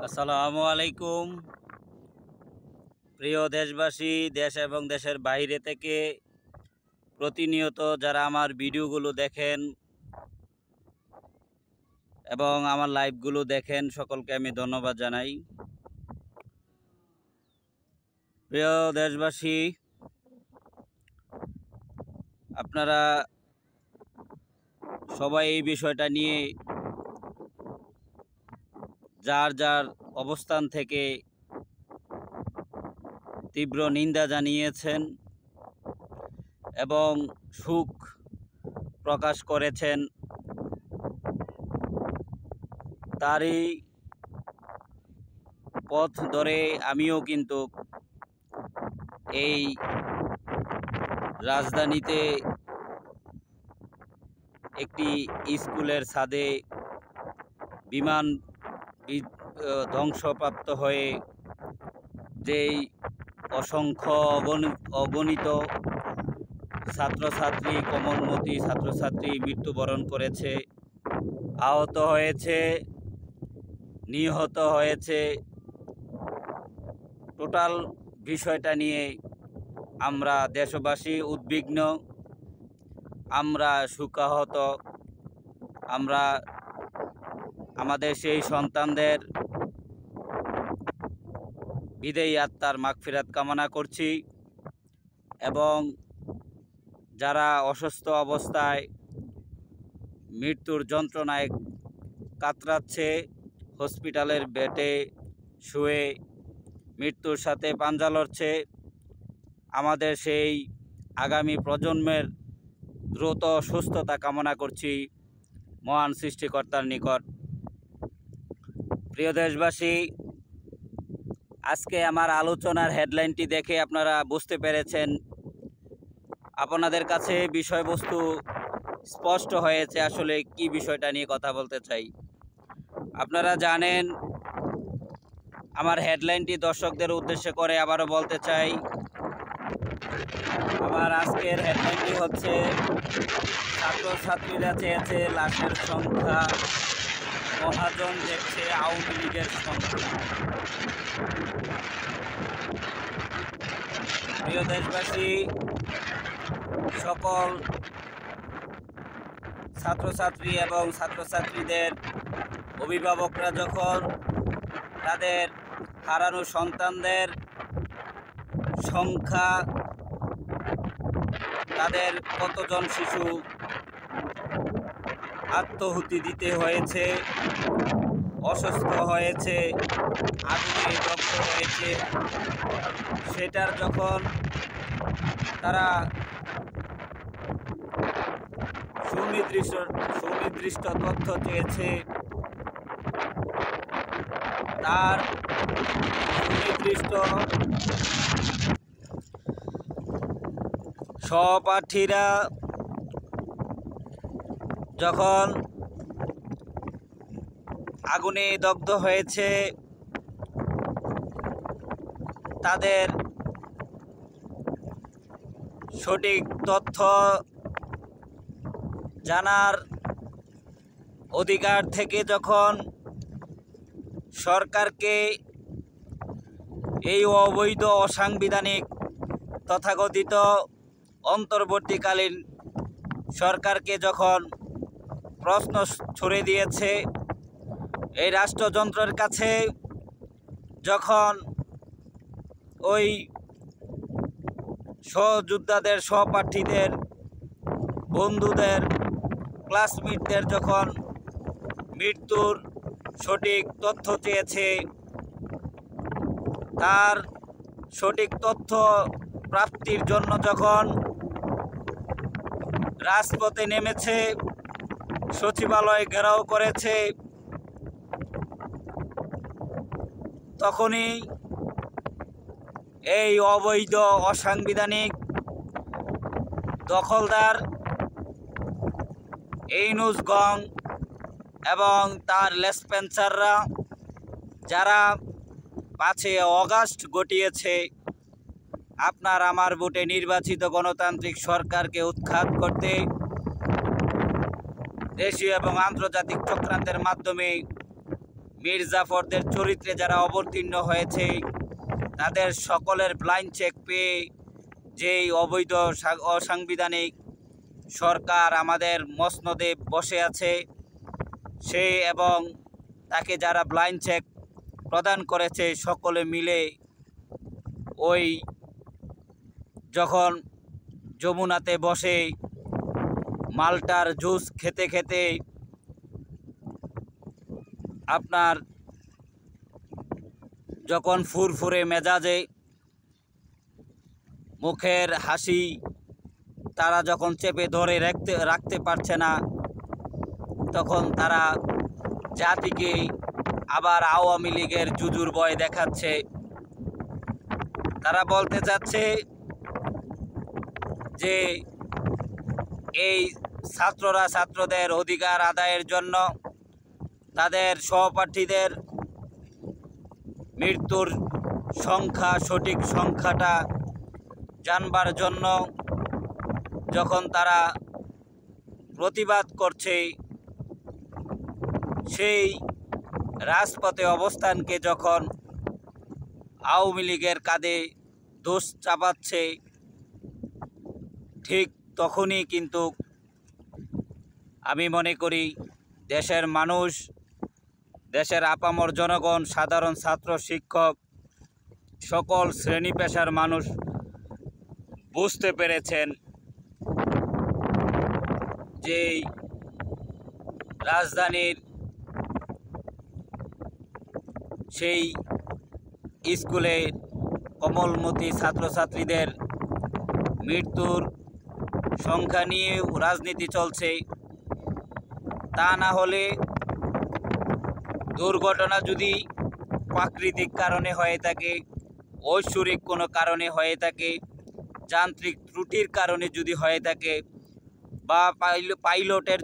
আসসালামু আলাইকুম। প্রিয় দেশবাসী, দেশ এবং দেশের বাইরে থেকে প্রতিনিয়ত যারা আমার ভিডিওগুলো দেখেন এবং আমার লাইভগুলো দেখেন, সকলকে আমি ধন্যবাদ জানাই। প্রিয় দেশবাসী, আপনারা সবাই এই বিষয়টা নিয়ে যার যার অবস্থান থেকে তীব্র নিন্দা জানিয়েছেন এবং সুখ প্রকাশ করেছেন। তারই পথ ধরে আমিও কিন্তু এই রাজধানীতে একটি স্কুলের ছাদে বিমান ধ্বংসপ্রাপ্ত হয়ে যেই অসংখ্য অগণিত ছাত্রছাত্রী, কোমলমতি ছাত্রছাত্রী মৃত্যুবরণ করেছে, আহত হয়েছে, নিহত হয়েছে। টোটাল বিষয়টা নিয়ে আমরা দেশবাসী উদ্বিগ্ন, আমরা শোকাহত। আমরা আমাদের সেই সন্তানদের বিদেয়ী আত্মার মাগফিরাত কামনা করছি এবং যারা অসুস্থ অবস্থায় মৃত্যুর যন্ত্রণায় কাতরাচ্ছে, হসপিটালের বেডে শুয়ে মৃত্যুর সাথে পাঞ্জা লড়ছে, আমাদের সেই আগামী প্রজন্মের দ্রুত সুস্থতা কামনা করছি মহান সৃষ্টিকর্তার নিকট। প্রিয় দেশবাসী, আজকে আমার আলোচনার হেডলাইনটি দেখে আপনারা বুঝতে পেরেছেন, আপনাদের কাছে বিষয়বস্তু স্পষ্ট হয়েছে আসলে কি বিষয়টা নিয়ে কথা বলতে চাই। আপনারা জানেন, আমার হেডলাইনটি দর্শকদের উদ্দেশ্যে করে আবারও বলতে চাই। আমার আজকের হেডলাইনটি হচ্ছে, ছাত্রছাত্রীরা চেয়েছে লাশের সংখ্যা, মহাজন দেখছে আওয়ামী লীগের সংখ্যা। প্রিয় দেশবাসী, সকল ছাত্রছাত্রী এবং ছাত্রছাত্রীদের অভিভাবকরা যখন তাদের হারানো সন্তানদের সংখ্যা, তাদের কতজন শিশু আত্মহুতি দিতে হয়েছে, অসুস্থ হয়েছে, আগুনে দগ্ধ হয়েছে, সেটার যখন তারা সুনির্দিষ্ট তথ্য চেয়েছে, তার সুনির্দিষ্ট সহপাঠীরা যখন আগুনে দগ্ধ হয়েছে, তাদের সঠিক তথ্য জানার অধিকার থেকে যখন সরকারকে, এই অবৈধ অসাংবিধানিক তথাকথিত অন্তর্বর্তীকালীন সরকারকে যখন প্রশ্ন ছুড়ে দিয়েছে, এই রাষ্ট্রযন্ত্রের কাছে যখন ওই সহযোদ্ধাদের, সহপাঠীদের, বন্ধুদের, ক্লাসমেটদের যখন মৃত্যুর সঠিক তথ্য চেয়েছে, তার সঠিক তথ্য প্রাপ্তির জন্য যখন রাজপথে নেমেছে, সচিবালয় ঘেরাও করেছে, তখনই এই অবৈধ অসাংবিধানিক দখলদার ইউনূস গং এবং তার লেসপেন্সাররা, যারা 5 অগাস্ট ঘটিয়েছে আপনার আমার ভোটে নির্বাচিত গণতান্ত্রিক সরকারকে উৎখাত করতে, দেশীয় এবং আন্তর্জাতিক চক্রান্তের মাধ্যমে মীর জাফরদের চরিত্রে যারা অবতীর্ণ হয়েছে তাদের সকলের ব্লাইন্ড চেক পেয়ে যেই অবৈধ অসাংবিধানিক সরকার আমাদের মসনদে বসে আছে সে এবং তাকে যারা ব্লাইন্ড চেক প্রদান করেছে সকলে মিলে ওই যখন যমুনাতে বসে মাল্টার জুস খেতে খেতে আপনার যখন ফুরফুরে মেজাজে মুখের হাসি তারা যখন চেপে ধরে রাখতে পারছে না তখন তারা জাতিকে আবার আওয়ামী লীগের জুজুর ভয় দেখাচ্ছে। তারা বলতে চাচ্ছে যে এই ছাত্ররা ছাত্রদের অধিকার আদায়ের জন্য তাদের সহপাঠীদের মৃত্যুর সংখ্যা সঠিক সংখ্যাটা জানবার জন্য যখন তারা প্রতিবাদ করছে সেই রাজপথে অবস্থানকে যখন আওয়ামী লীগের কাঁধে দোষ চাপাচ্ছে ঠিক তখনই কিন্তু আমি মনে করি দেশের মানুষ, দেশের আপামর জনগণ, সাধারণ ছাত্র শিক্ষক সকল শ্রেণী পেশার মানুষ বুঝতে পেরেছেন যে রাজধানীর সেই স্কুলের কোমলমতি ছাত্রছাত্রীদের মৃত্যুর সংখ্যা নিয়ে রাজনীতি চলছে। তা না হলে দুর্ঘটনা যদি প্রাকৃতিক কারণে হয়ে থাকে, ঐশ্বরিক কোনো কারণে হয়ে থাকে, যান্ত্রিক ত্রুটির কারণে যদি হয়ে থাকে বা পাইলটের